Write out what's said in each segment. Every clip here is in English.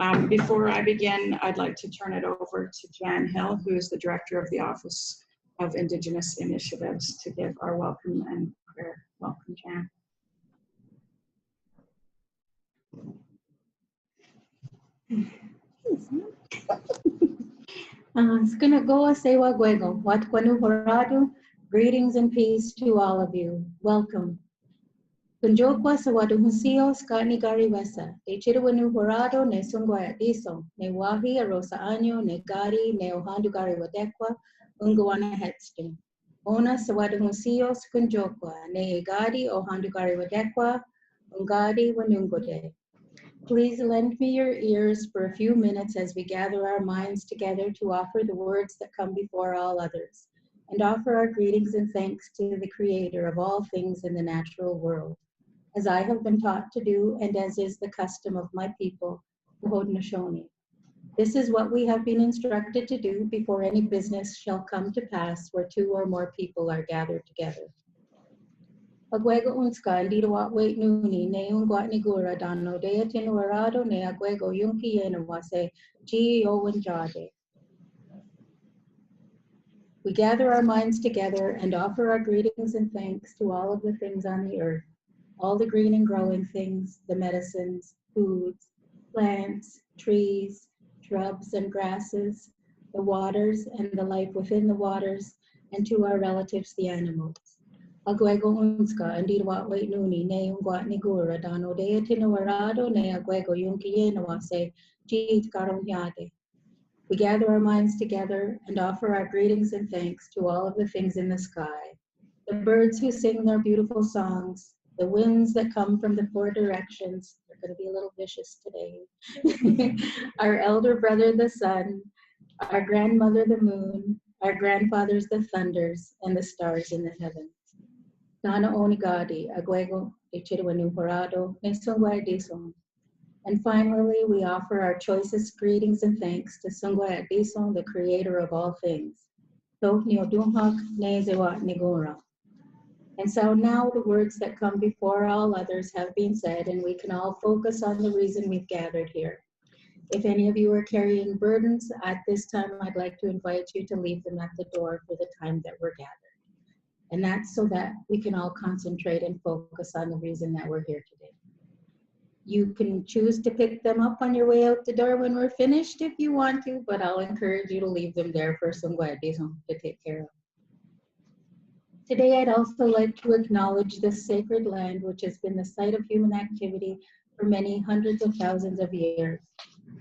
Before I begin, I'd like to turn it over to Jan Hill, who is the Director of the Office of Indigenous Initiatives, to give our welcome and prayer. Welcome, Jan. Greetings and peace to all of you. Welcome. Kunjokwa sawaduhusio skani gariwesa. E chiruanu horado ne sungwa diso. Ne wahi arosa año ne gari ne ohandu gari wadekwa unguana hetstu. Ona sawaduhusio skunjokwa ne egadi ohandu gari wadekwa ungadi wanungode. Please lend me your ears for a few minutes as we gather our minds together to offer the words that come before all others, and offer our greetings and thanks to the Creator of all things in the natural world, as I have been taught to do and as is the custom of my people, the Haudenosaunee. This is what we have been instructed to do before any business shall come to pass where two or more people are gathered together. Agwego unska ndiro wait nuni ne ungwat nigura dano dea tinuarado ne agwego yunki yena wase ji owen jade. We gather our minds together and offer our greetings and thanks to all of the things on the earth, all the green and growing things, the medicines, foods, plants, trees, shrubs and grasses, the waters and the life within the waters, and to our relatives, the animals. Agwego unska andirwa wait nuni ne ungwat nigura dano dea tinuarado ne agwego yunki yena wase ji karon yade. We gather our minds together and offer our greetings and thanks to all of the things in the sky, the birds who sing their beautiful songs, the winds that come from the four directions. They're going to be a little vicious today. Our elder brother, the sun, our grandmother, the moon, our grandfathers, the thunders, and the stars in the heavens. Nana onigadi, agwego, echirwanu horado, nesungwa disong. And finally, we offer our choicest greetings and thanks to Sungwa Adison, the creator of all things. And so now the words that come before all others have been said, and we can all focus on the reason we've gathered here. If any of you are carrying burdens, at this time, I'd like to invite you to leave them at the door for the time that we're gathered. And that's so that we can all concentrate and focus on the reason that we're here today. You can choose to pick them up on your way out the door when we're finished if you want to, but I'll encourage you to leave them there for Sungwa Adison to take care of. Today, I'd also like to acknowledge this sacred land, which has been the site of human activity for many hundreds of thousands of years.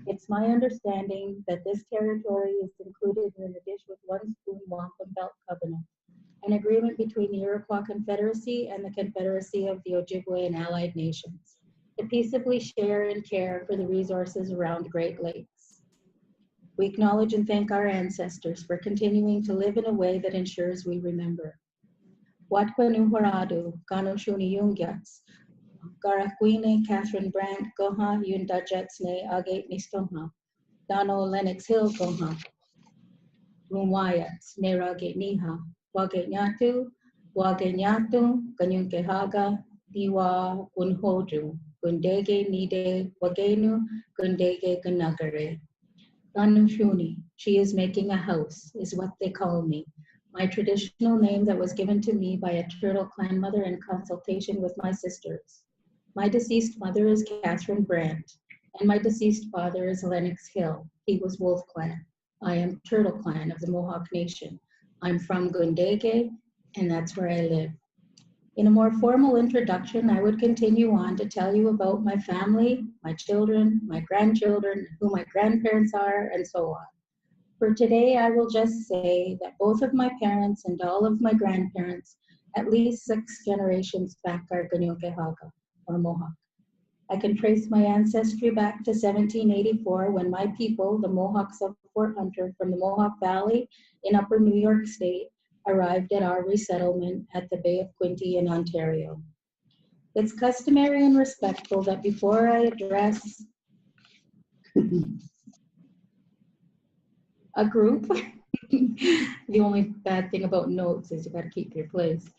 It's my understanding that this territory is included in the Dish with One Spoon Wampum Belt Covenant, an agreement between the Iroquois Confederacy and the Confederacy of the Ojibwe and Allied Nations to peaceably share and care for the resources around Great Lakes. We acknowledge and thank our ancestors for continuing to live in a way that ensures we remember. Watkwanu Horadu, Gano Shuni Yungyats, Garakwine, Catherine Brandt, Goha, Yundajets ne Agate Nistonha, Dano Lennox Hill Goha, Rumwayats, Neragate Niha, Wagate Nyatu, Ganyunke Haga, Diwa Unhoju, Gundege Nide Wagenu, Gundege Ganagare. Ganu Shuni, she is making a house, is what they call me. My traditional name that was given to me by a Turtle Clan mother in consultation with my sisters. My deceased mother is Catherine Brandt, and my deceased father is Lennox Hill. He was Wolf Clan. I am Turtle Clan of the Mohawk Nation. I'm from Gundege, and that's where I live. In a more formal introduction, I would continue on to tell you about my family, my children, my grandchildren, who my grandparents are, and so on. For today, I will just say that both of my parents and all of my grandparents, at least 6 generations back, are Ganyunke Haga, or Mohawk. I can trace my ancestry back to 1784 when my people, the Mohawks of Fort Hunter from the Mohawk Valley in Upper New York State, arrived at our resettlement at the Bay of Quinte in Ontario. It's customary and respectful that before I address a group, the only bad thing about notes is you got to keep your place.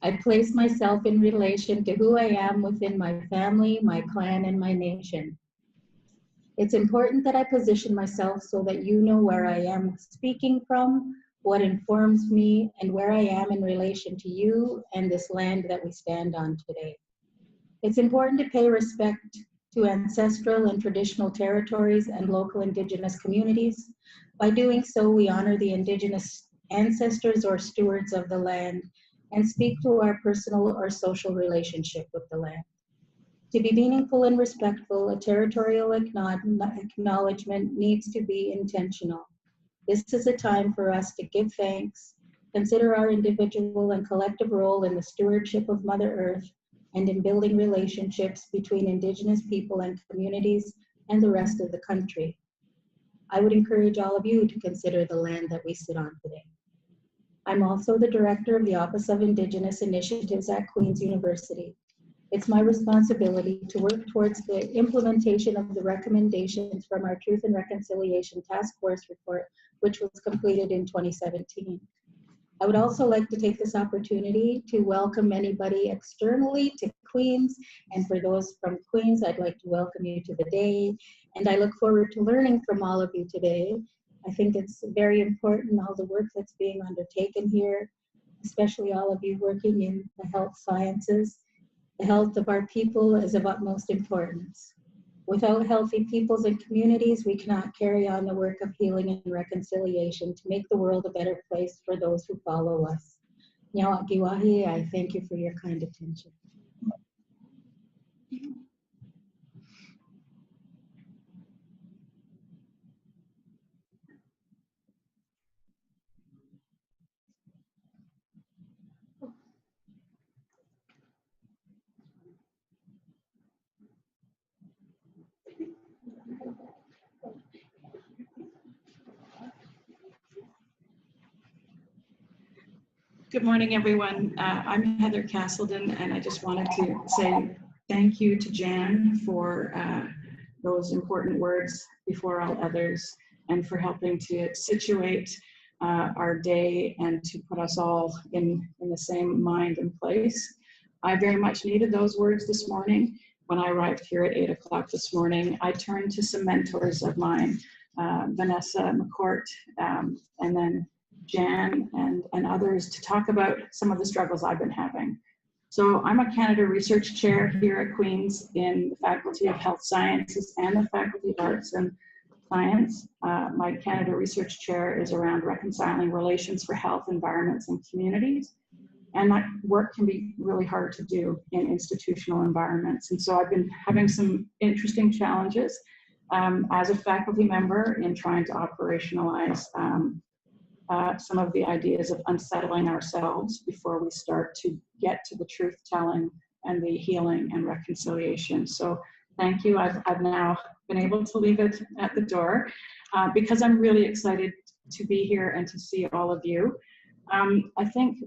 I place myself in relation to who I am within my family, my clan, and my nation. It's important that I position myself so that you know where I am speaking from, what informs me, and where I am in relation to you and this land that we stand on today. It's important to pay respect to ancestral and traditional territories and local Indigenous communities. By doing so, we honor the Indigenous ancestors or stewards of the land and speak to our personal or social relationship with the land. To be meaningful and respectful, a territorial acknowledgement needs to be intentional. This is a time for us to give thanks, consider our individual and collective role in the stewardship of Mother Earth, and in building relationships between Indigenous people and communities and the rest of the country. I would encourage all of you to consider the land that we sit on today. I'm also the director of the Office of Indigenous Initiatives at Queen's University. It's my responsibility to work towards the implementation of the recommendations from our Truth and Reconciliation Task Force report, which was completed in 2017. I would also like to take this opportunity to welcome anybody externally to Queen's, and for those from Queen's, I'd like to welcome you to the day, and I look forward to learning from all of you today. I think it's very important, all the work that's being undertaken here, especially all of you working in the health sciences. The health of our people is of utmost importance. Without healthy peoples and communities, we cannot carry on the work of healing and reconciliation to make the world a better place for those who follow us. Nyawakiwahi, I thank you for your kind attention. Good morning, everyone. I'm Heather Castleton, and I just wanted to say thank you to Jan for those important words before all others, and for helping to situate our day and to put us all in the same mind and place. I very much needed those words this morning. When I arrived here at 8 o'clock this morning, I turned to some mentors of mine, Vanessa McCourt, and then Jan and others, to talk about some of the struggles I've been having. So I'm a Canada Research Chair here at Queen's in the Faculty of Health Sciences and the Faculty of Arts and Science. My Canada Research Chair is around reconciling relations for health, environments, and communities. And that work can be really hard to do in institutional environments. And so I've been having some interesting challenges as a faculty member in trying to operationalize some of the ideas of unsettling ourselves before we start to get to the truth telling and the healing and reconciliation. So thank you. I've now been able to leave it at the door because I'm really excited to be here and to see all of you. I think,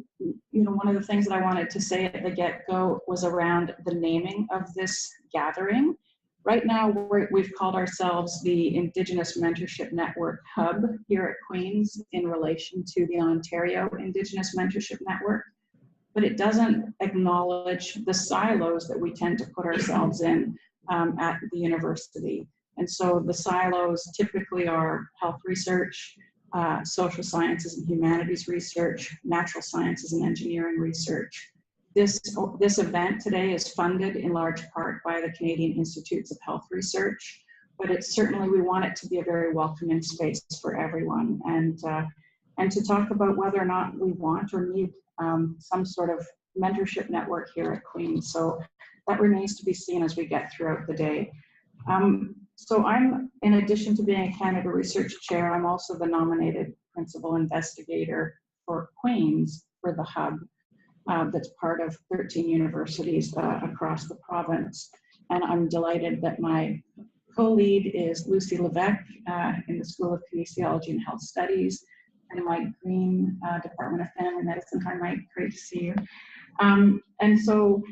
one of the things that I wanted to say at the get-go was around the naming of this gathering. Right now, we've called ourselves the Indigenous Mentorship Network Hub here at Queen's in relation to the Ontario Indigenous Mentorship Network, but it doesn't acknowledge the silos that we tend to put ourselves in at the university. And so the silos typically are health research, social sciences and humanities research, natural sciences and engineering research. This event today is funded in large part by the Canadian Institutes of Health Research, but it's certainly, we want it to be a very welcoming space for everyone, and to talk about whether or not we want or need some sort of mentorship network here at Queen's. So that remains to be seen as we get throughout the day. So I'm, in addition to being a Canada Research Chair, I'm also the nominated principal investigator for Queen's for the Hub. That's part of 13 universities across the province. And I'm delighted that my co-lead is Lucy Levesque in the School of Kinesiology and Health Studies, and Mike Green, Department of Family Medicine. Hi, Mike, great to see you. And so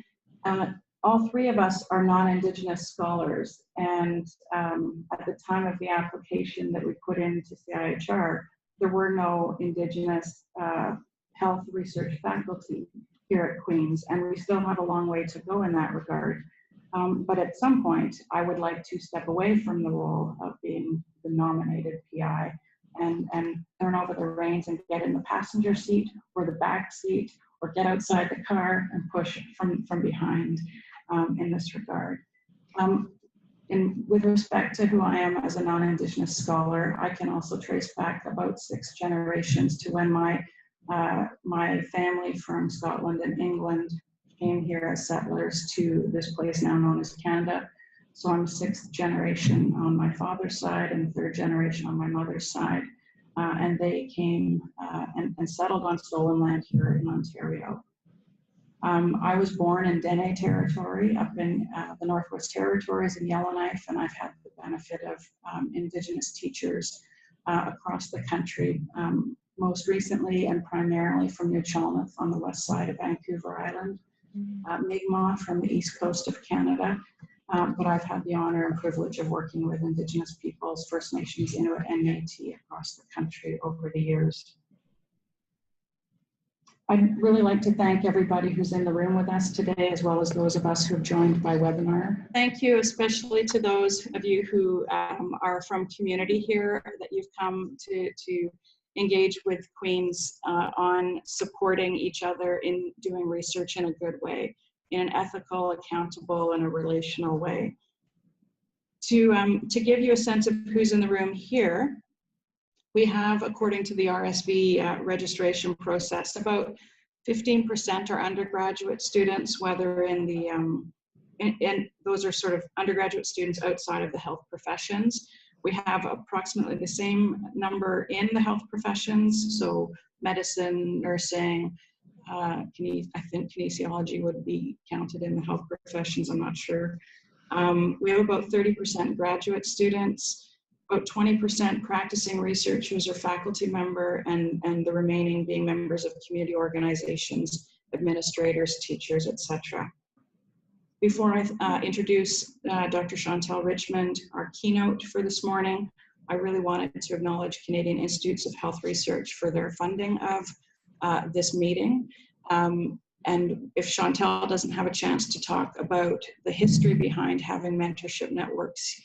all three of us are non-Indigenous scholars. And at the time of the application that we put into CIHR, there were no Indigenous health research faculty here at Queen's, and we still have a long way to go in that regard. But at some point, I would like to step away from the role of being the nominated PI and turn over the reins and get in the passenger seat or the back seat or get outside the car and push from behind in this regard. With respect to who I am as a non-Indigenous scholar, I can also trace back about 6 generations to when my family from Scotland and England came here as settlers to this place now known as Canada. So I'm 6th generation on my father's side and 3rd generation on my mother's side. And they came and settled on stolen land here in Ontario. I was born in Dene Territory up in the Northwest Territories in Yellowknife, and I've had the benefit of Indigenous teachers across the country, most recently and primarily from New Chalmette on the west side of Vancouver Island, Mi'kmaq from the east coast of Canada, but I've had the honor and privilege of working with Indigenous peoples, First Nations, Inuit, and Métis across the country over the years. I'd really like to thank everybody who's in the room with us today, as well as those of us who have joined by webinar. Thank you especially to those of you who are from community here, that you've come to engage with Queens on supporting each other in doing research in a good way, in an ethical, accountable, and a relational way. To give you a sense of who's in the room here, we have, according to the RSV registration process, about 15% are undergraduate students, whether in the, and those are sort of undergraduate students outside of the health professions. We have approximately the same number in the health professions, so medicine, nursing, I think kinesiology would be counted in the health professions, I'm not sure. We have about 30% graduate students, about 20% practicing researchers or faculty member, and the remaining being members of community organizations, administrators, teachers, etc. Before I introduce Dr. Chantal Richmond, our keynote for this morning, I really wanted to acknowledge Canadian Institutes of Health Research for their funding of this meeting. And if Chantal doesn't have a chance to talk about the history behind having mentorship networks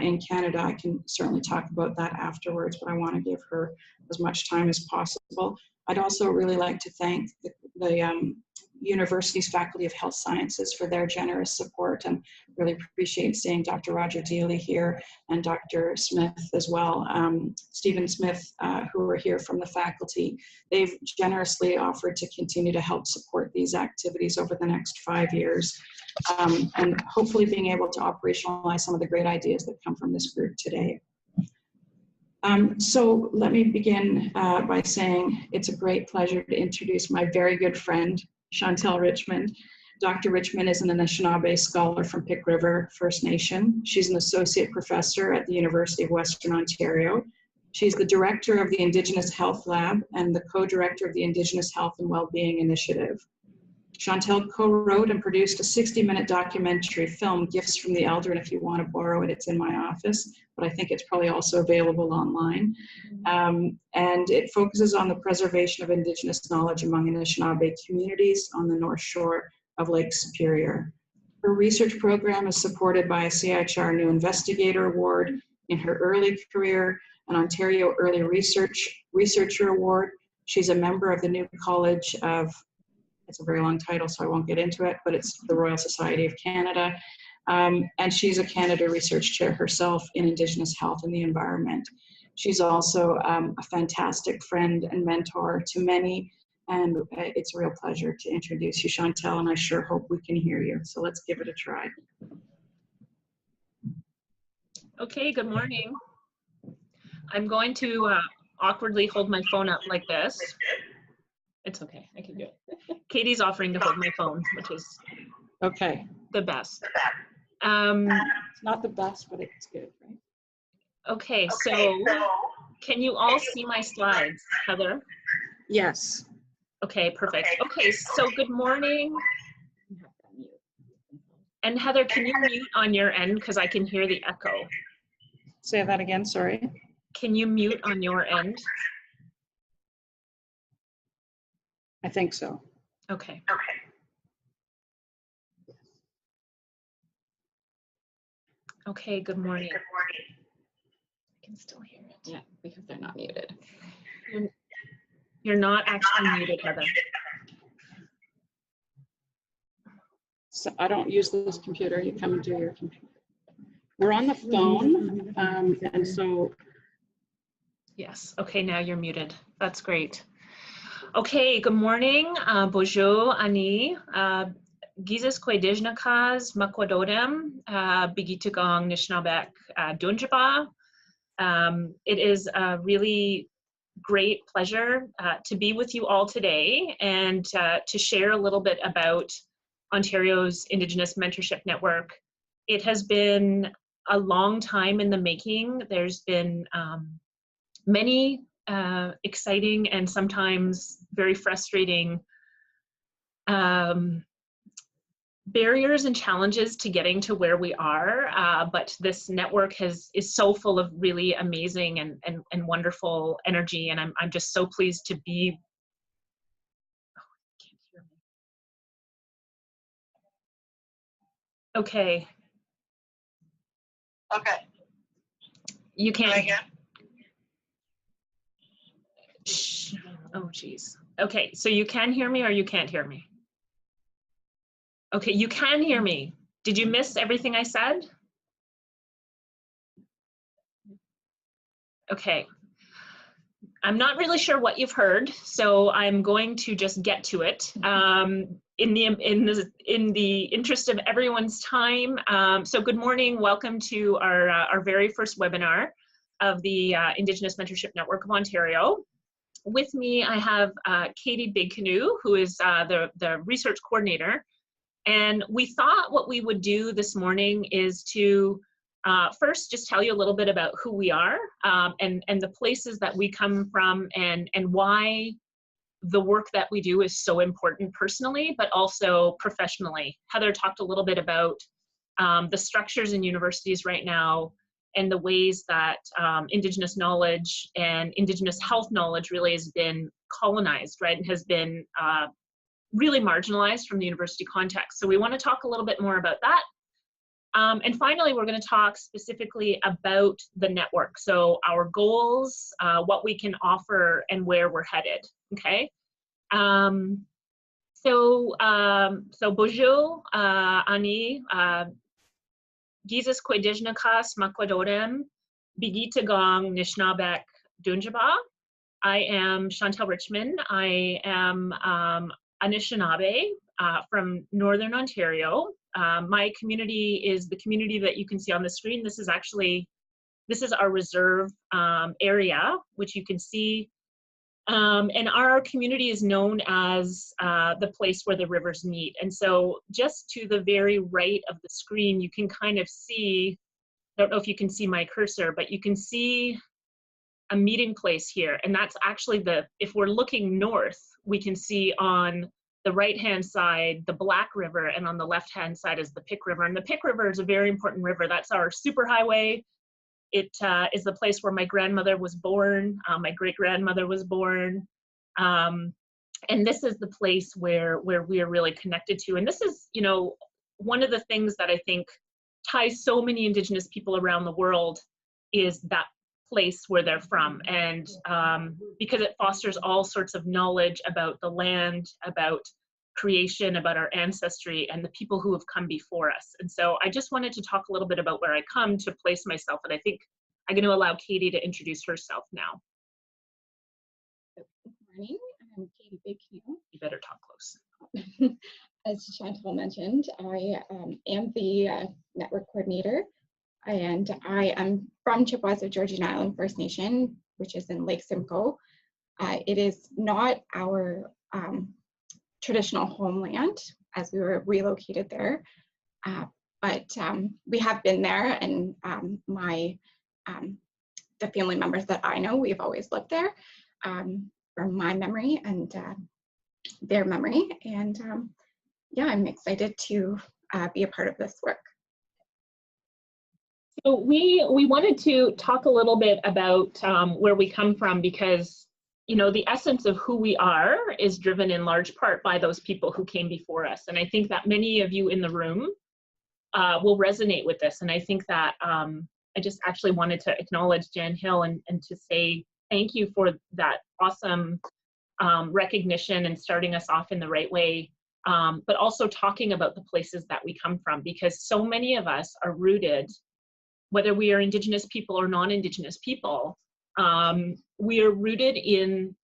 in Canada, I can certainly talk about that afterwards, but I want to give her as much time as possible. I'd also really like to thank the university's Faculty of Health Sciences for their generous support, and really appreciate seeing Dr. Roger Dealey here and Dr. Smith as well, Stephen Smith, who are here from the faculty. They've generously offered to continue to help support these activities over the next 5 years, and hopefully being able to operationalize some of the great ideas that come from this group today. So let me begin by saying it's a great pleasure to introduce my very good friend, Chantal Richmond. Dr. Richmond is an Anishinaabe scholar from Pick River First Nation. She's an associate professor at the University of Western Ontario. She's the director of the Indigenous Health Lab and the co-director of the Indigenous Health and Wellbeing Initiative. Chantal co-wrote and produced a 60-minute documentary film, Gifts from the Elder, and if you want to borrow it, it's in my office, but I think it's probably also available online. And it focuses on the preservation of Indigenous knowledge among Anishinaabe communities on the North Shore of Lake Superior. Her research program is supported by a CIHR New Investigator Award in her early career, an Ontario Early Researcher Award. She's a member of the New College of, it's a very long title, so I won't get into it, but it's the Royal Society of Canada. And she's a Canada Research Chair herself in Indigenous Health and the Environment. She's also a fantastic friend and mentor to many, and it's a real pleasure to introduce you, Chantal, and I sure hope we can hear you. So let's give it a try. Okay, good morning. I'm going to awkwardly hold my phone up like this. It's okay, I can do it. Katie's offering to hold my phone, which is Okay. the best. It's not the best, but it's good, right? Okay, so can you all see my slides, Heather? Yes. Okay, perfect. Okay, so good morning. And Heather, can you mute on your end because I can hear the echo? Say that again, sorry. Can you mute on your end? I think so. Okay. Okay, good morning. I can still hear it. Yeah, because they're not muted. You're not actually muted, Heather. So I don't use this computer. You come into your computer. We're on the phone, and so. Yes, okay, now you're muted. That's great. Okay, good morning. Bonjour, Ani. Gizes Kwedejnakas, Makwadodem, Bigitagong Nishnabek Dunjaba. It is a really great pleasure to be with you all today and to share a little bit about Ontario's Indigenous Mentorship Network. It has been a long time in the making. There's been many exciting and sometimes very frustrating barriers and challenges to getting to where we are, but this network is so full of really amazing and wonderful energy, and I'm just so pleased to be. Oh, can't hear me. Okay. Okay. You Try can't. again. Shh. Oh, geez. Okay, so you can hear me or you can't hear me? Okay, you can hear me. Did you miss everything I said? Okay. I'm not really sure what you've heard, so I'm going to just get to it. In the interest of everyone's time, so good morning. Welcome to our very first webinar of the Indigenous Mentorship Network of Ontario. With me, I have Katie Big Canoe, who is the research coordinator. And we thought what we would do this morning is to first just tell you a little bit about who we are and the places that we come from and why the work that we do is so important personally, but also professionally. Heather talked a little bit about the structures in universities right now and the ways that Indigenous knowledge and Indigenous health knowledge really has been colonized, right, and has been really marginalized from the university context. So we want to talk a little bit more about that. And finally, we're going to talk specifically about the network. So our goals, what we can offer, and where we're headed, okay? So bonjour, Ani. Gizes Kwedejnakas Makwadodem, Bigitagong Nishnabek Dunjaba. I am Chantal Richmond. I am Anishinaabe from Northern Ontario. My community is the community that you can see on the screen. This is our reserve area, which you can see. And our community is known as the place where the rivers meet. And so just to the very right of the screen, you can kind of see, I don't know if you can see my cursor, but you can see a meeting place here. And that's actually if we're looking north, we can see on the right-hand side, the Black River, and on the left-hand side is the Pick River. And the Pick River is a very important river. That's our superhighway. It is the place where my grandmother was born, my great-grandmother was born. And this is the place where we are really connected to. And this is, you know, one of the things that I think ties so many Indigenous people around the world is that place where they're from. And because it fosters all sorts of knowledge about the land, about creation, about our ancestry, and the people who have come before us. And so I just wanted to talk a little bit about where I come to place myself. And I think I'm going to allow Katie to introduce herself now. Good morning, I'm Katie Big Canoe. You better talk close. As Chantal mentioned, I am the network coordinator, and I am from Chippewas of Georgian Island First Nation, which is in Lake Simcoe. It is not our traditional homeland, as we were relocated there, but we have been there, and the family members that I know, we've always lived there, from my memory and their memory, and yeah, I'm excited to be a part of this work. So we wanted to talk a little bit about where we come from, because you know, the essence of who we are is driven in large part by those people who came before us. And I think that many of you in the room will resonate with this. And I think that I just actually wanted to acknowledge Jan Hill and to say thank you for that awesome recognition and starting us off in the right way, but also talking about the places that we come from, because so many of us are rooted, whether we are Indigenous people or non-Indigenous people, we are rooted in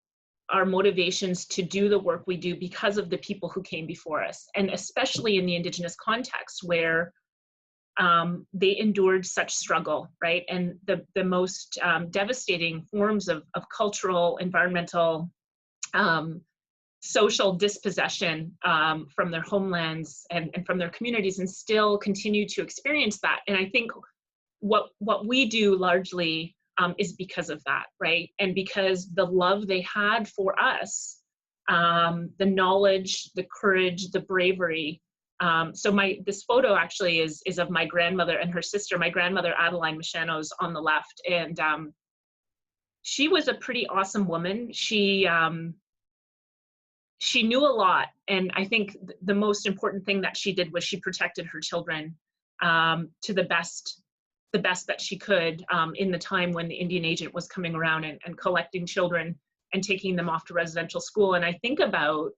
our motivations to do the work we do because of the people who came before us, and especially in the Indigenous context where they endured such struggle, right? And the most devastating forms of cultural, environmental, social dispossession from their homelands and from their communities, and still continue to experience that. And I think what we do largely is because of that, right? And because the love they had for us, the knowledge, the courage, the bravery. So this photo actually is of my grandmother and her sister. My grandmother, Adeline Michano's on the left, and she was a pretty awesome woman. She knew a lot, and I think the most important thing that she did was she protected her children to the best that she could in the time when the Indian agent was coming around and collecting children and taking them off to residential school. And I think about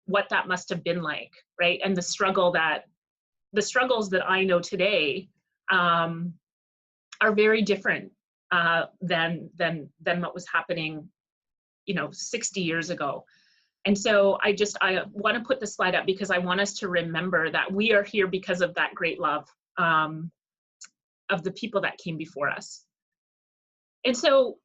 what that must have been like, right? And the struggles that I know today are very different than what was happening, 60 years ago. And so I want to put this slide up because I want us to remember that we are here because of that great love of the people that came before us. And so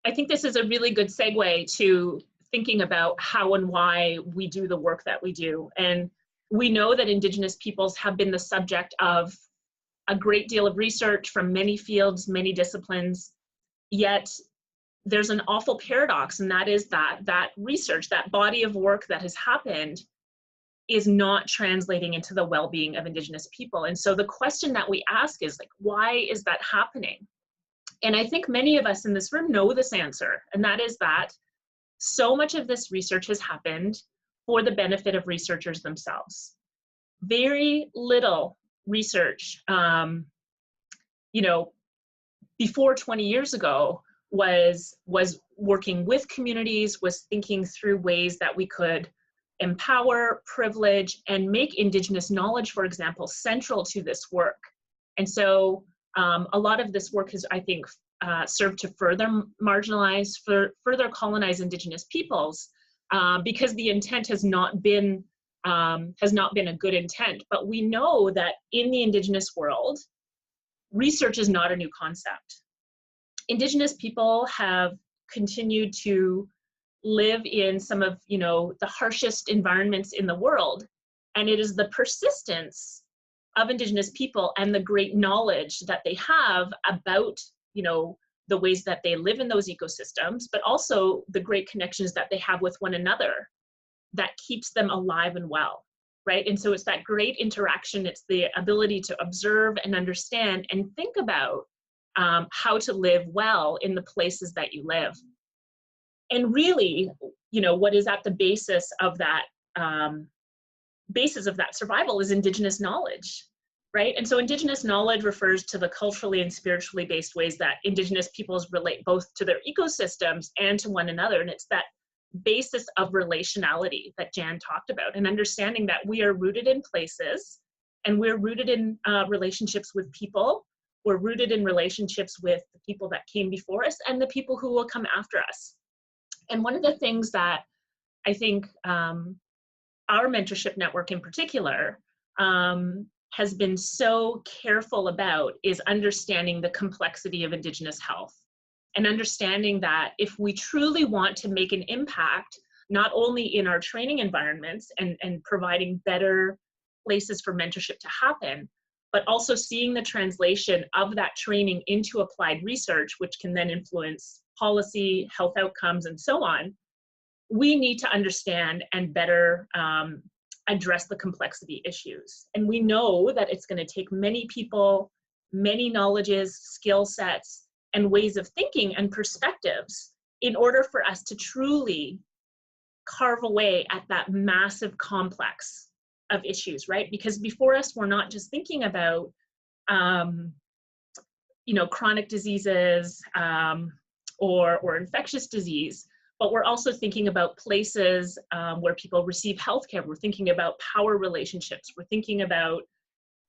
I think this is a really good segue to thinking about how and why we do the work that we do. And we know that Indigenous peoples have been the subject of a great deal of research from many fields, many disciplines, yet there's an awful paradox, and that is that research, that body of work that has happened, is not translating into the well-being of Indigenous people. And so the question that we ask is, like, why is that happening? And I think many of us in this room know this answer, and that is that so much of this research has happened for the benefit of researchers themselves. Very little research, before 20 years ago was working with communities, was thinking through ways that we could empower, privilege, and make Indigenous knowledge, for example, central to this work. And so a lot of this work has, I think, served to further marginalize, further colonize Indigenous peoples, because the intent has not been a good intent. But we know that in the Indigenous world, research is not a new concept. Indigenous people have continued to live in some of the harshest environments in the world, and it is the persistence of Indigenous people and the great knowledge that they have about the ways that they live in those ecosystems, but also the great connections that they have with one another that keeps them alive and well, right? And so it's that great interaction, it's the ability to observe and understand and think about how to live well in the places that you live. And really, what is at the basis of that survival is Indigenous knowledge, right? And so Indigenous knowledge refers to the culturally and spiritually based ways that Indigenous peoples relate both to their ecosystems and to one another. And it's that basis of relationality that Jan talked about, and understanding that we are rooted in places, and we're rooted in relationships with people. We're rooted in relationships with the people that came before us and the people who will come after us. And one of the things that I think our mentorship network in particular has been so careful about is understanding the complexity of Indigenous health, and understanding that if we truly want to make an impact, not only in our training environments and providing better places for mentorship to happen, but also seeing the translation of that training into applied research, which can then influence policy, health outcomes, and so on, we need to understand and better address the complexity issues. And we know that it's going to take many people, many knowledges, skill sets, and ways of thinking and perspectives in order for us to truly carve away at that massive complex of issues, right? Because before us, we're not just thinking about, you know, chronic diseases or infectious disease, but we're also thinking about places where people receive healthcare. We're thinking about power relationships. We're thinking about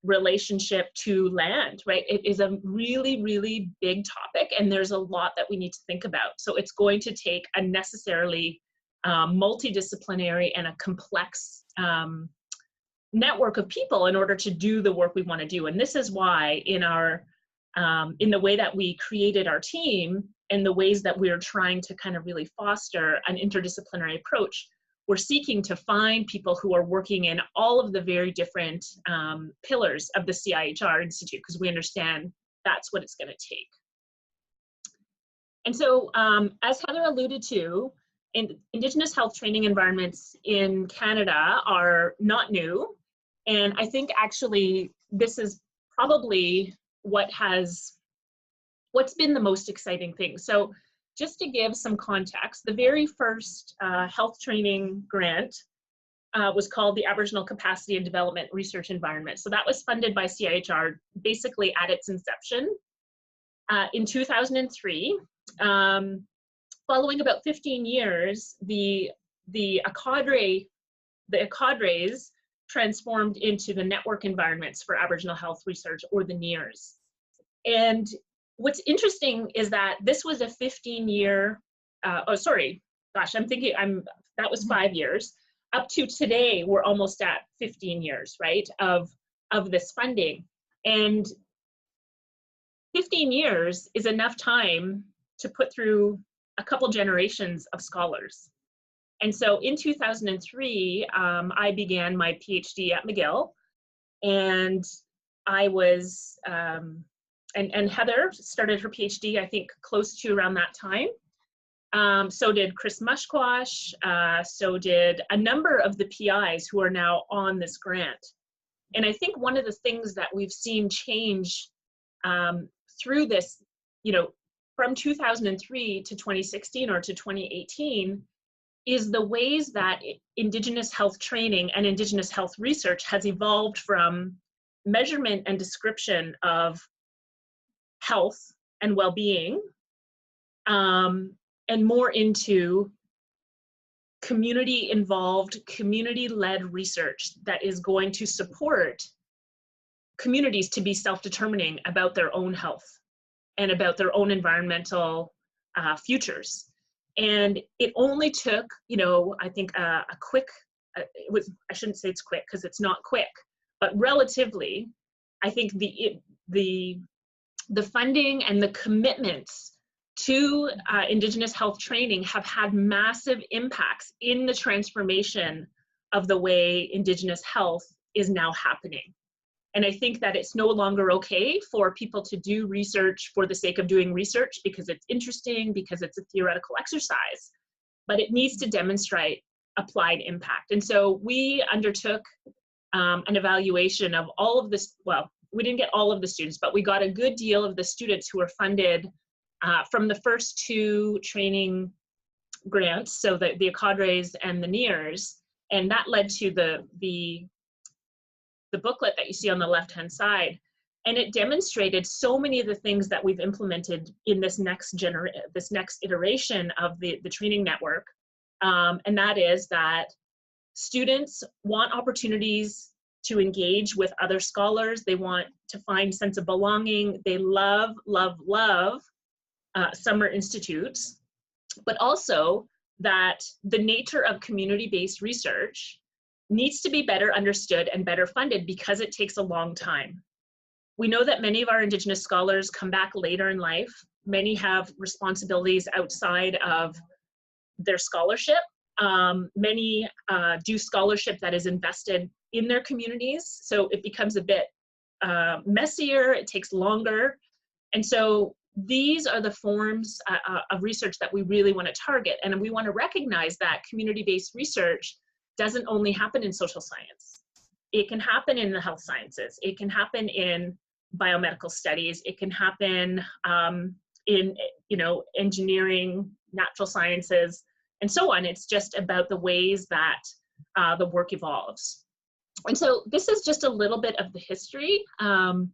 relationship to land, right? It is a really, really big topic, and there's a lot that we need to think about. So it's going to take a necessarily multidisciplinary and a complex network of people in order to do the work we want to do. And this is why in our in the way that we created our team and the ways that we're trying to kind of really foster an interdisciplinary approach, we're seeking to find people who are working in all of the very different pillars of the CIHR Institute, because we understand that's what it's going to take. And so, as Heather alluded to, Indigenous health training environments in Canada are not new. And I think actually this is probably what's been the most exciting thing. So just to give some context, the very first health training grant was called the Aboriginal Capacity and Development Research Environment. So that was funded by CIHR basically at its inception in 2003. Following about 15 years, the cadres transformed into the network environments for Aboriginal health research, or the NEARS. And what's interesting is that this was a 15-year, that was 5 years. Up to today, we're almost at 15 years, right, of this funding. And 15 years is enough time to put through a couple generations of scholars. And so in 2003, I began my PhD at McGill, and I was, and Heather started her PhD, I think, close to around that time. So did Chris Mushquash, so did a number of the PIs who are now on this grant. And I think one of the things that we've seen change through this, you know, from 2003 to 2016 or to 2018, is the ways that Indigenous health training and Indigenous health research has evolved from measurement and description of health and well-being, and more into community-involved, community-led research that is going to support communities to be self-determining about their own health and about their own environmental futures. And it only took, you know, I think a quick, I shouldn't say it's quick because it's not quick, but relatively, I think the funding and the commitments to Indigenous health training have had massive impacts in the transformation of the way Indigenous health is now happening. And I think that it's no longer okay for people to do research for the sake of doing research because it's interesting, because it's a theoretical exercise, but it needs to demonstrate applied impact. And so we undertook an evaluation of all of this. Well, we didn't get all of the students, but we got a good deal of the students who were funded from the first two training grants, so the cadres and the NEARS, and that led to the booklet that you see on the left-hand side. And it demonstrated so many of the things that we've implemented in this next iteration of the training network. And that is that students want opportunities to engage with other scholars. They want to find sense of belonging. They love, love, love summer institutes, but also that the nature of community-based research needs to be better understood and better funded because it takes a long time. We know that many of our Indigenous scholars come back later in life. Many have responsibilities outside of their scholarship. Many do scholarship that is invested in their communities, so it becomes a bit messier, it takes longer. And so these are the forms of research that we really want to target, and we want to recognize that community-based research doesn't only happen in social science. It can happen in the health sciences. It can happen in biomedical studies. It can happen in, you know, engineering, natural sciences, and so on. It's just about the ways that the work evolves. And so this is just a little bit of the history. And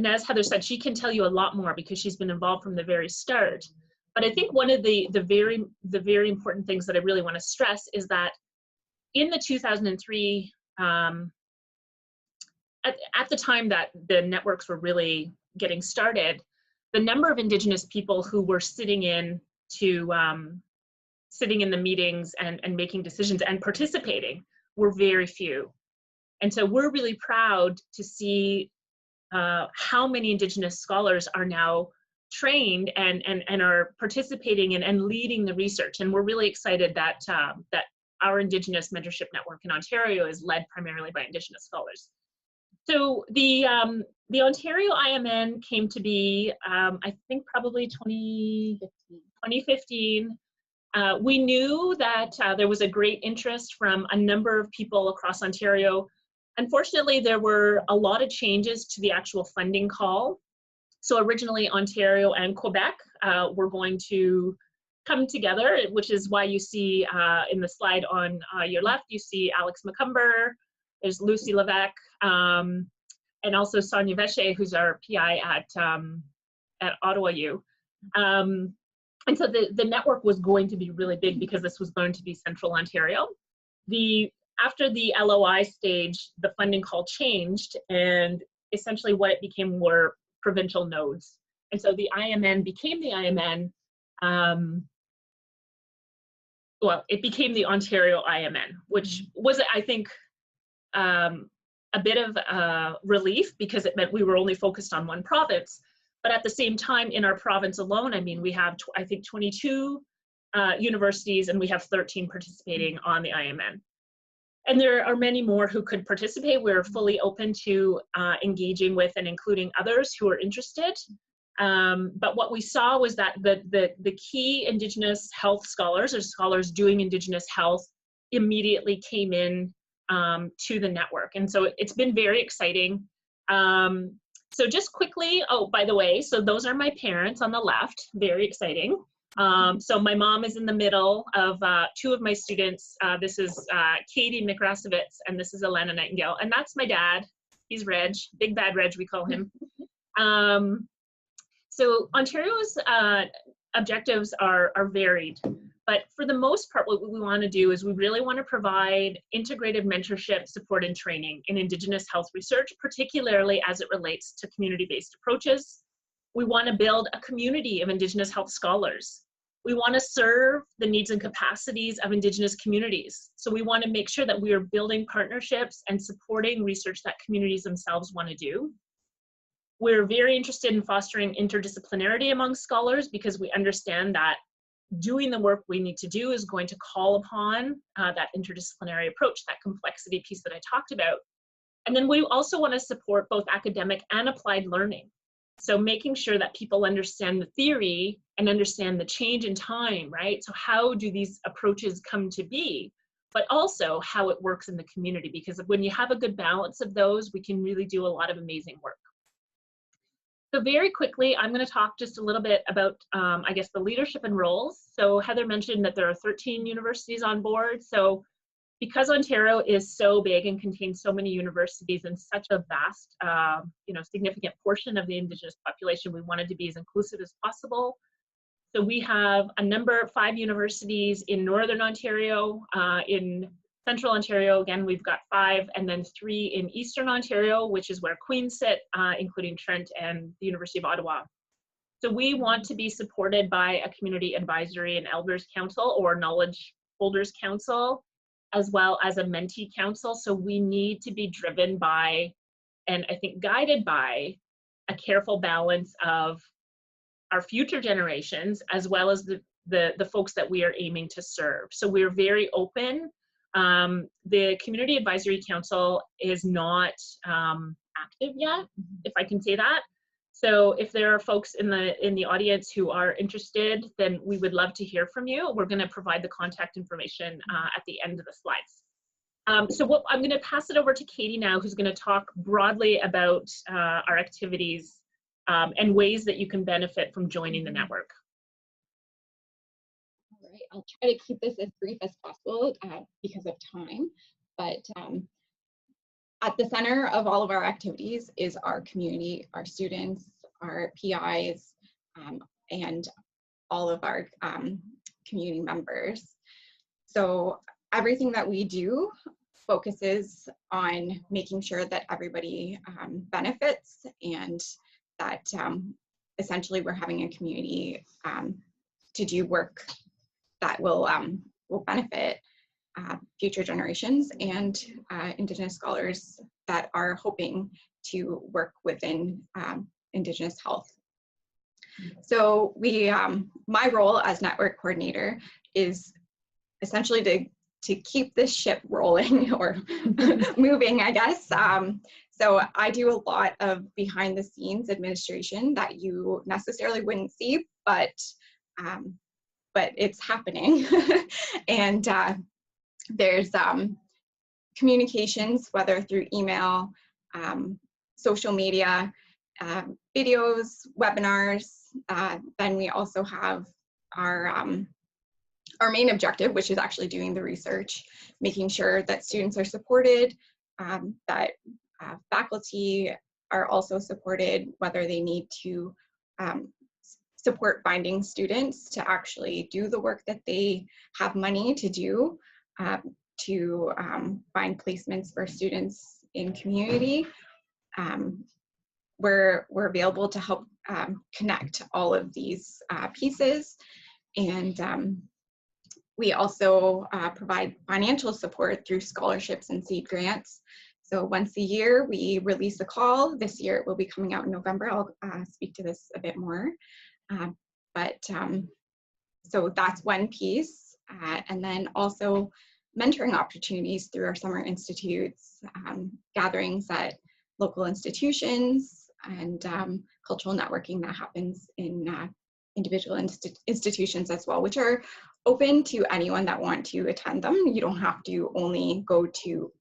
as Heather said, she can tell you a lot more because she's been involved from the very start. But I think one of the very important things that I really want to stress is that in the 2003, at the time that the networks were really getting started, the number of Indigenous people who were sitting in the meetings and making decisions and participating were very few. And so we're really proud to see how many Indigenous scholars are now trained and are participating and leading the research. And we're really excited that that our Indigenous Mentorship Network in Ontario is led primarily by Indigenous scholars. So the Ontario IMN came to be, I think probably 2015. We knew that there was a great interest from a number of people across Ontario. Unfortunately, there were a lot of changes to the actual funding call. So originally, Ontario and Quebec were going to come together, which is why you see in the slide on your left, you see Alex McCumber, there's Lucy Levesque, and also Sonia Veche, who's our PI at Ottawa U. And so the network was going to be really big because this was going to be Central Ontario. After the LOI stage, the funding call changed, and essentially what it became were provincial nodes. And so the IMN became the IMN. Well, it became the Ontario IMN, which was, I think, a bit of relief because it meant we were only focused on one province. But at the same time, in our province alone, I mean, we have, I think, 22 universities, and we have 13 participating on the IMN. And there are many more who could participate. We're fully open to engaging with and including others who are interested. But what we saw was that the key Indigenous health scholars, or scholars doing Indigenous health, immediately came in to the network. And so it's been very exciting. So just quickly, oh, by the way, so those are my parents on the left, very exciting. So my mom is in the middle of two of my students. This is Katie McRasovitz, and this is Alana Nightingale. And that's my dad. He's Reg, Big Bad Reg, we call him. So Ontario's objectives are varied. But for the most part, what we want to do is we really want to provide integrated mentorship, support, and training in Indigenous health research, particularly as it relates to community-based approaches. We want to build a community of Indigenous health scholars. We want to serve the needs and capacities of Indigenous communities. So we want to make sure that we are building partnerships and supporting research that communities themselves want to do. We're very interested in fostering interdisciplinarity among scholars because we understand that doing the work we need to do is going to call upon that interdisciplinary approach, that complexity piece that I talked about. And then we also want to support both academic and applied learning. So making sure that people understand the theory and understand the change in time, right? So how do these approaches come to be, but also how it works in the community, because when you have a good balance of those, we can really do a lot of amazing work. So very quickly, I'm going to talk just a little bit about, I guess, the leadership and roles. So Heather mentioned that there are 13 universities on board. So because Ontario is so big and contains so many universities and such a vast, significant portion of the Indigenous population, we wanted to be as inclusive as possible. So we have 5 universities in Northern Ontario. In Central Ontario, again, we've got 5, and then 3 in Eastern Ontario, which is where Queens sit, including Trent and the University of Ottawa. So we want to be supported by a community advisory and elders council or knowledge holders council, as well as a mentee council. So we need to be driven by, and I think guided by, a careful balance of our future generations, as well as the folks that we are aiming to serve. So we're very open. The Community Advisory Council is not active yet, if I can say that. So if there are folks in the audience who are interested, then we would love to hear from you. We're going to provide the contact information at the end of the slides. So I'm going to pass it over to Katie now, who's going to talk broadly about our activities and ways that you can benefit from joining the network. All right, I'll try to keep this as brief as possible because of time. But at the center of all of our activities is our community, our students, our PIs, and all of our community members. So everything that we do focuses on making sure that everybody benefits, and that essentially we're having a community to do work that will benefit future generations and Indigenous scholars that are hoping to work within Indigenous health. So my role as network coordinator is essentially to keep this ship rolling or moving, I guess. So I do a lot of behind the scenes administration that you necessarily wouldn't see, but it's happening. And there's communications, whether through email, social media, videos, webinars. Then we also have our main objective, which is actually doing the research, making sure that students are supported, that faculty are also supported, whether they need to support finding students to actually do the work that they have money to do, to find placements for students in community. We're available to help connect all of these pieces. And we also provide financial support through scholarships and seed grants. So once a year, we release a call. This year, it will be coming out in November. I'll speak to this a bit more. So that's one piece. And then also mentoring opportunities through our summer institutes, gatherings at local institutions, and cultural networking that happens in individual institutions as well, which are open to anyone that want to attend them. You don't have to only go to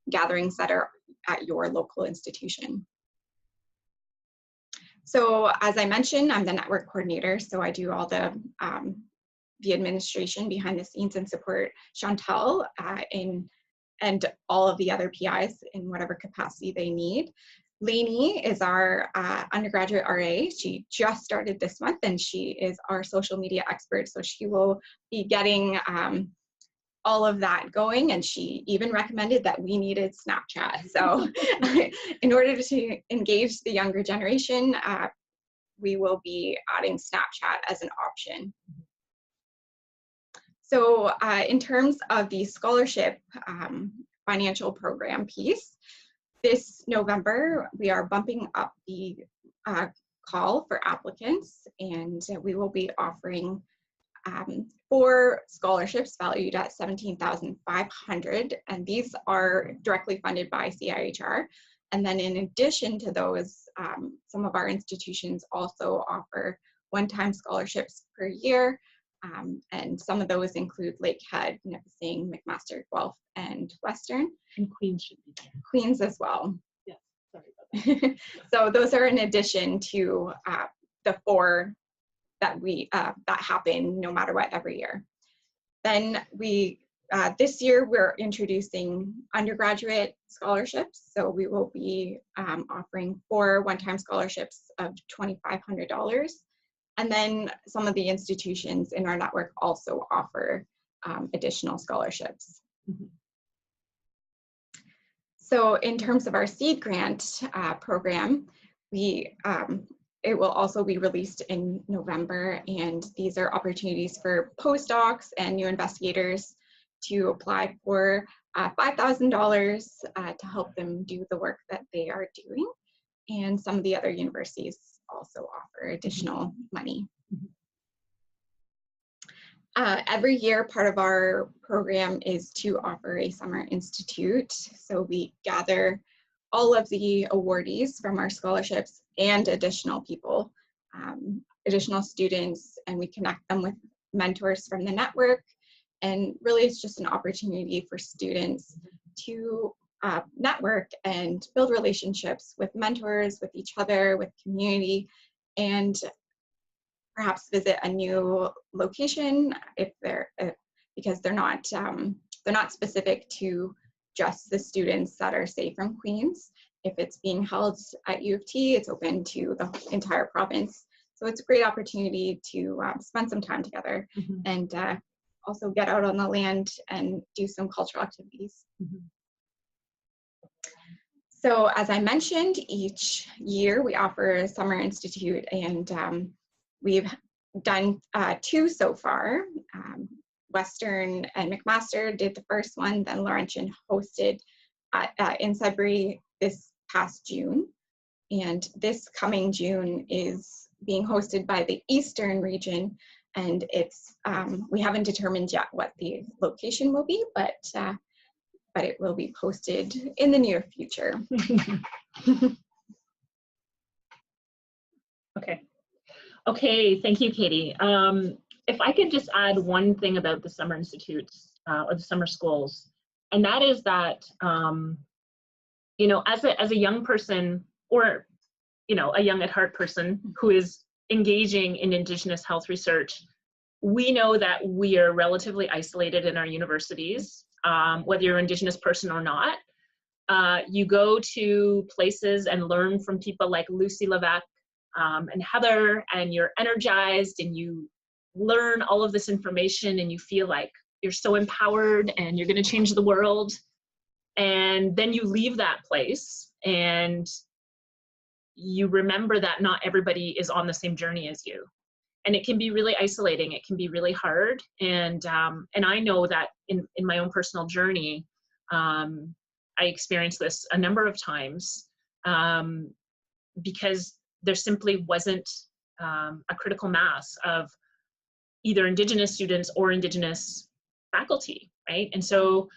gatherings that are at your local institution. So as I mentioned, I'm the network coordinator, so I do all the administration behind the scenes and support Chantal and all of the other PIs in whatever capacity they need. Lainey is our undergraduate RA. She just started this month, and she is our social media expert, so she will be getting all of that going, and she even recommended that we needed Snapchat. So in order to engage the younger generation, we will be adding Snapchat as an option. So in terms of the scholarship financial program piece, this November, we are bumping up the call for applicants, and we will be offering 4 scholarships valued at $17,500, and these are directly funded by CIHR. And then in addition to those, some of our institutions also offer one-time scholarships per year, and some of those include Lakehead, Nipissing, McMaster, Guelph, and Western. And Queens should be there. Queens as well. Yeah, sorry about that. So those are in addition to the 4 that that happen no matter what every year. Then this year we're introducing undergraduate scholarships. So we will be offering 4 one-time scholarships of $2,500. And then some of the institutions in our network also offer additional scholarships. Mm-hmm. So in terms of our seed grant program, it will also be released in November, and these are opportunities for postdocs and new investigators to apply for $5,000 to help them do the work that they are doing. And some of the other universities also offer additional money. Every year, part of our program is to offer a summer institute. So we gather all of the awardees from our scholarships and additional people, additional students, and we connect them with mentors from the network. And really, it's just an opportunity for students to network and build relationships with mentors, with each other, with community, and perhaps visit a new location if because they're not specific to just the students that are, say, from Queens. If it's being held at U of T, it's open to the entire province. So it's a great opportunity to spend some time together and also get out on the land and do some cultural activities. So as I mentioned, each year we offer a summer institute, and we've done 2 so far. Western and McMaster did the first one, then Laurentian hosted in Sudbury this past June. And this coming June is being hosted by the Eastern region, and it's we haven't determined yet what the location will be, but it will be posted in the near future. Okay, thank you, Katie. If I could just add one thing about the summer institutes or the summer schools, and that is that, you know, as a young person, or, you know, a young at heart person who is engaging in Indigenous health research, we know that we are relatively isolated in our universities, whether you're an Indigenous person or not. You go to places and learn from people like Lucy Levesque and Heather, and you're energized and you learn all of this information and you feel like you're so empowered and you're going to change the world. And then you leave that place and you remember that not everybody is on the same journey as you. And it can be really isolating. It can be really hard. And I know that in my own personal journey, I experienced this a number of times because there simply wasn't a critical mass of either Indigenous students or Indigenous faculty, right? And so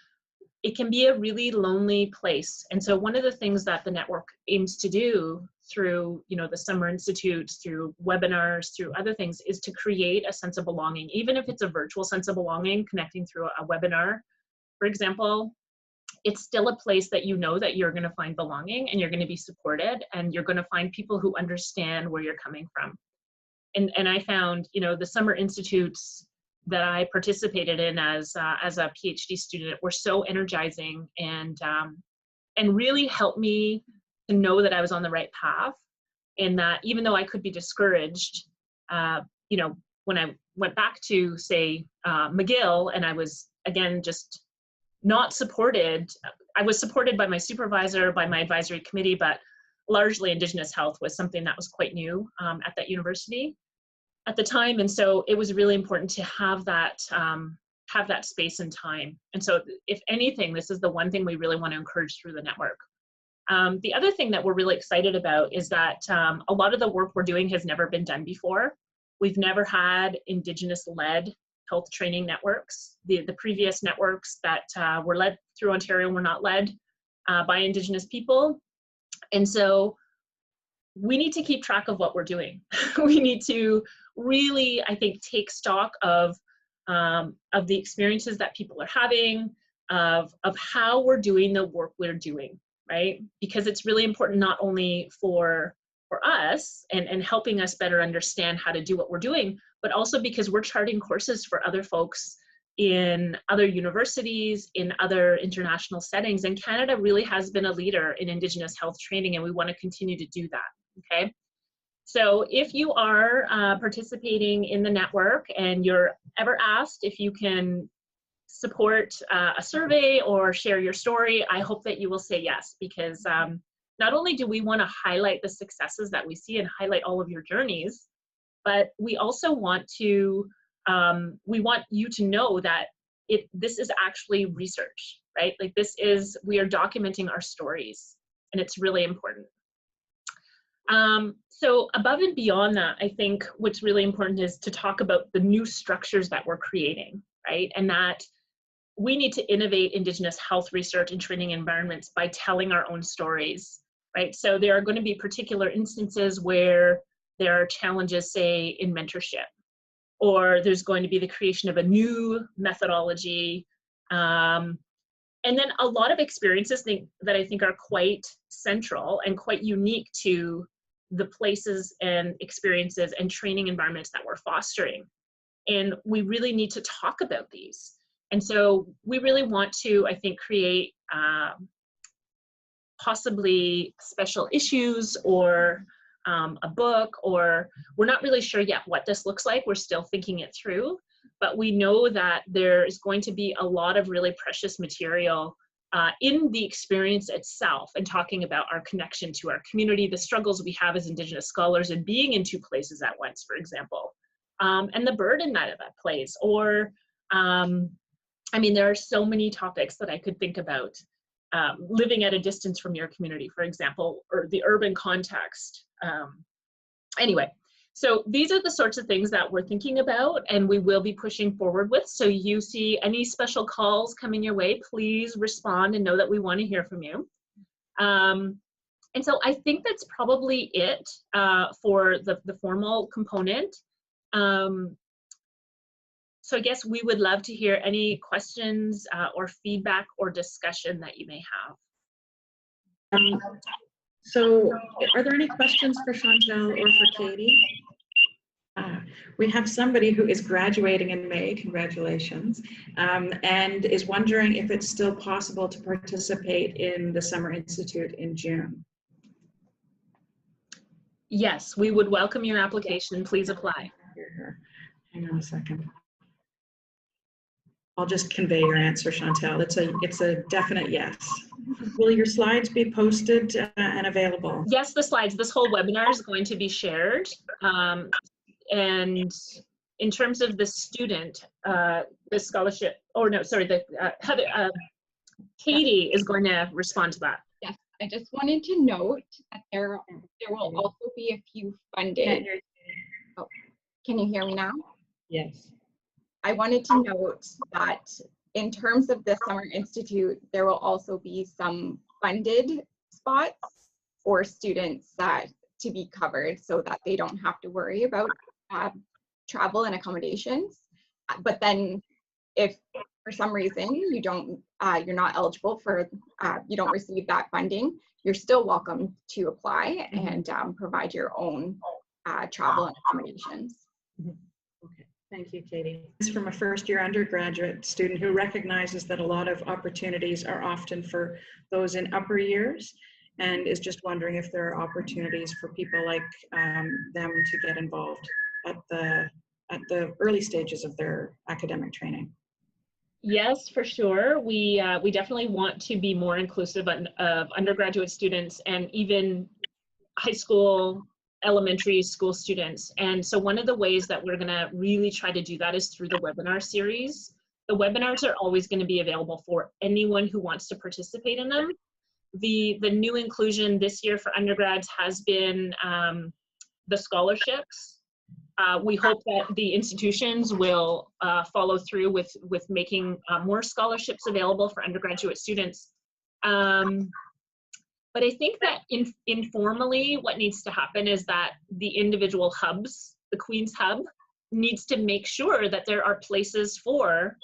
it can be a really lonely place. And so one of the things that the network aims to do through, you know, the summer institutes, through webinars, through other things, is to create a sense of belonging, even if it's a virtual sense of belonging, connecting through a webinar, for example. It's still a place that you know that you're going to find belonging and you're going to be supported and you're going to find people who understand where you're coming from. And I found, you know, the summer institutes that I participated in as a PhD student were so energizing and really helped me to know that I was on the right path, and that even though I could be discouraged, you know, when I went back to, say, McGill, and I was, again, just not supported. I was supported by my supervisor, by my advisory committee, but largely Indigenous health was something that was quite new at that university at the time. And so it was really important to have that space and time. And so if anything, this is the one thing we really want to encourage through the network. The other thing that we're really excited about is that a lot of the work we're doing has never been done before. We've never had Indigenous-led health training networks. The previous networks that were led through Ontario were not led by Indigenous people. And so we need to keep track of what we're doing. We need to really, I think, take stock of the experiences that people are having, of how we're doing the work we're doing, right? Because it's really important not only for us and helping us better understand how to do what we're doing, but also because we're charting courses for other folks in other universities, in other international settings. And Canada really has been a leader in Indigenous health training, and we want to continue to do that, okay? So if you are participating in the network and you're ever asked if you can support a survey or share your story, I hope that you will say yes, because not only do we want to highlight the successes that we see and highlight all of your journeys, but we also want to, we want you to know that this is actually research, right? Like we are documenting our stories, and it's really important. So above and beyond that, I think what's really important is to talk about the new structures that we're creating, right? And that we need to innovate Indigenous health research and training environments by telling our own stories, right? So there are going to be particular instances where there are challenges, say, in mentorship, or there's going to be the creation of a new methodology. And then a lot of experiences that I think are quite central and quite unique to the places and experiences and training environments that we're fostering. And we really need to talk about these. And so we really want to, I think, create possibly special issues or a book, or we're not really sure yet what this looks like. We're still thinking it through, but we know that there is going to be a lot of really precious material in the experience itself, and talking about our connection to our community, the struggles we have as Indigenous scholars and being in two places at once, for example, and the burden that plays. Or, I mean, there are so many topics that I could think about. Living at a distance from your community, for example, or the urban context. Anyway, so these are the sorts of things that we're thinking about and we will be pushing forward with. So you see any special calls coming your way, please respond and know that we want to hear from you. And so I think that's probably it for the formal component. So I guess we would love to hear any questions or feedback or discussion that you may have. So are there any questions for Chantal or for Katie? We have somebody who is graduating in May, congratulations, and is wondering if it's still possible to participate in the Summer Institute in June. Yes, we would welcome your application. Please apply. Hang on a second. I'll just convey your answer, Chantal. It's a definite yes. Will your slides be posted and available? Yes, the slides. This whole webinar is going to be shared. And in terms of the student, the scholarship, or no, sorry, Katie is going to respond to that. Yes, I just wanted to note that there will also be a few funded. Oh, can you hear me now? Yes. I wanted to note that in terms of the Summer Institute, there will also be some funded spots for students to be covered so that they don't have to worry about travel and accommodations. But then if for some reason you're not eligible for, you don't receive that funding, you're still welcome to apply and provide your own travel and accommodations. Okay. Thank you, Katie. It's from a first-year undergraduate student who recognizes that a lot of opportunities are often for those in upper years, and is just wondering if there are opportunities for people like them to get involved at the early stages of their academic training. Yes, for sure. We definitely want to be more inclusive of undergraduate students and even high school, elementary school students. And so one of the ways that we're going to really try to do that is through the webinar series. The webinars are always going to be available for anyone who wants to participate in them. The new inclusion this year for undergrads has been the scholarships. We hope that the institutions will follow through with making more scholarships available for undergraduate students. But I think that informally, what needs to happen is that the individual hubs, the Queen's Hub, needs to make sure that there are places for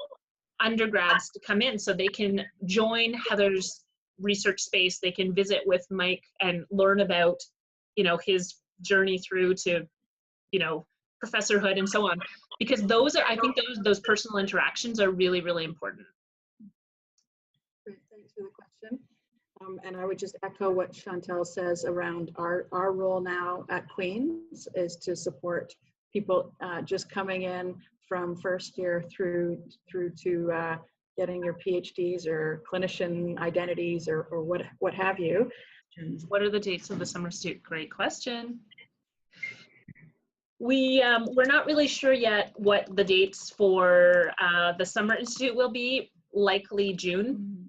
undergrads to come in so they can join Heather's research space. They can visit with Mike and learn about, his journey through to, professorhood and so on. Because I think those personal interactions are really, really important. Great, thanks for the question. And I would just echo what Chantal says around our role now at Queen's is to support people just coming in from first year through to getting your PhDs or clinician identities or what have you. What are the dates of the Summer Institute? Great question. We're not really sure yet what the dates for the Summer Institute will be. Likely June.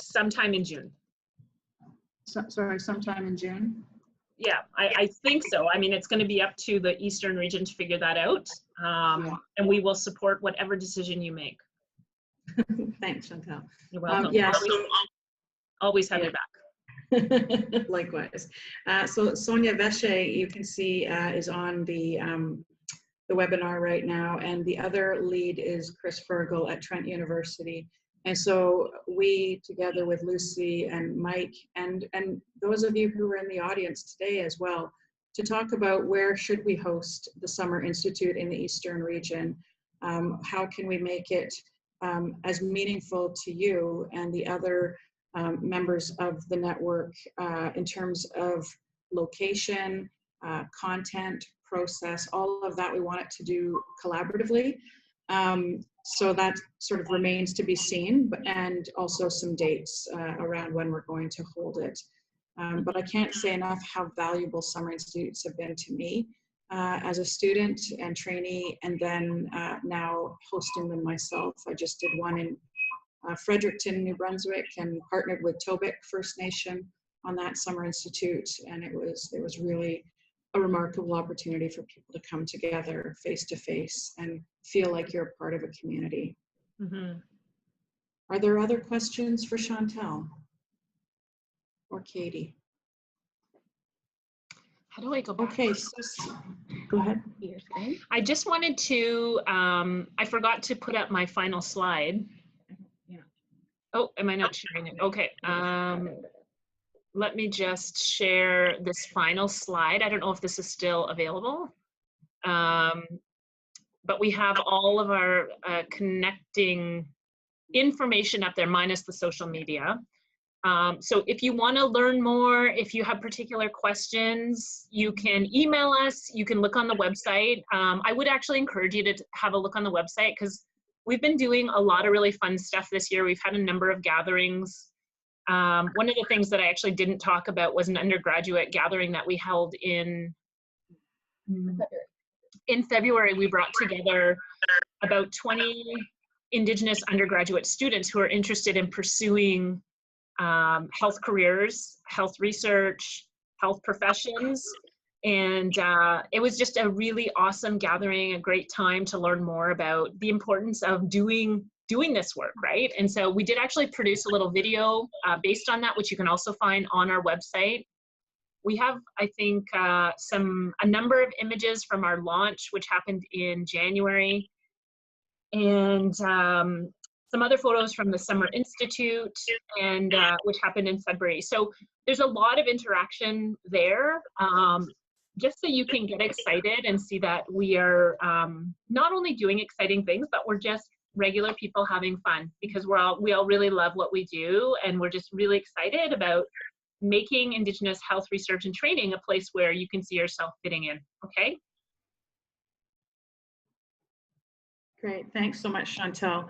Sometime in June. Sorry, sometime in June? Yeah, I think so. I mean, it's going to be up to the Eastern region to figure that out. And we will support whatever decision you make. Thanks, Chantal. You're welcome. Yeah, always have your back. Likewise. So Sonia Vesche, you can see, is on the webinar right now, and the other lead is Chris Fergal at Trent University. And so we, together with Lucy and Mike, and those of you who are in the audience today as well, to talk about where should we host the Summer Institute in the Eastern region, how can we make it as meaningful to you and the other members of the network in terms of location, content, process, all of that we want it to do collaboratively. So that sort of remains to be seen, and also some dates around when we're going to hold it. But I can't say enough how valuable Summer Institutes have been to me as a student and trainee, and then now hosting them myself. I just did one in Fredericton, New Brunswick, and partnered with Tobic First Nation on that Summer Institute, and it was really a remarkable opportunity for people to come together face to face and feel like you're a part of a community. Mm-hmm. Are there other questions for Chantal or Katie? How do I go back? Okay, so go ahead. Your screen. I just wanted to, I forgot to put up my final slide. Yeah. Oh, am I not sharing it? Okay. Let me just share this final slide. I don't know if this is still available. But we have all of our connecting information up there, minus the social media. So if you want to learn more, if you have particular questions, you can email us, you can look on the website. I would actually encourage you to have a look on the website, because we've been doing a lot of really fun stuff this year. We've had a number of gatherings. One of the things that I actually didn't talk about was an undergraduate gathering that we held in February. We brought together about 20 Indigenous undergraduate students who are interested in pursuing health careers, health research, health professions. And it was just a really awesome gathering, a great time to learn more about the importance of doing this work, right? And so we did actually produce a little video based on that, which you can also find on our website. We have, I think, a number of images from our launch, which happened in January, and some other photos from the Summer Institute, and which happened in February. So there's a lot of interaction there, just so you can get excited and see that we are not only doing exciting things, but we're just regular people having fun, because we all really love what we do, and we're just really excited about making Indigenous health research and training a place where you can see yourself fitting in. Okay. Great, thanks so much, Chantal.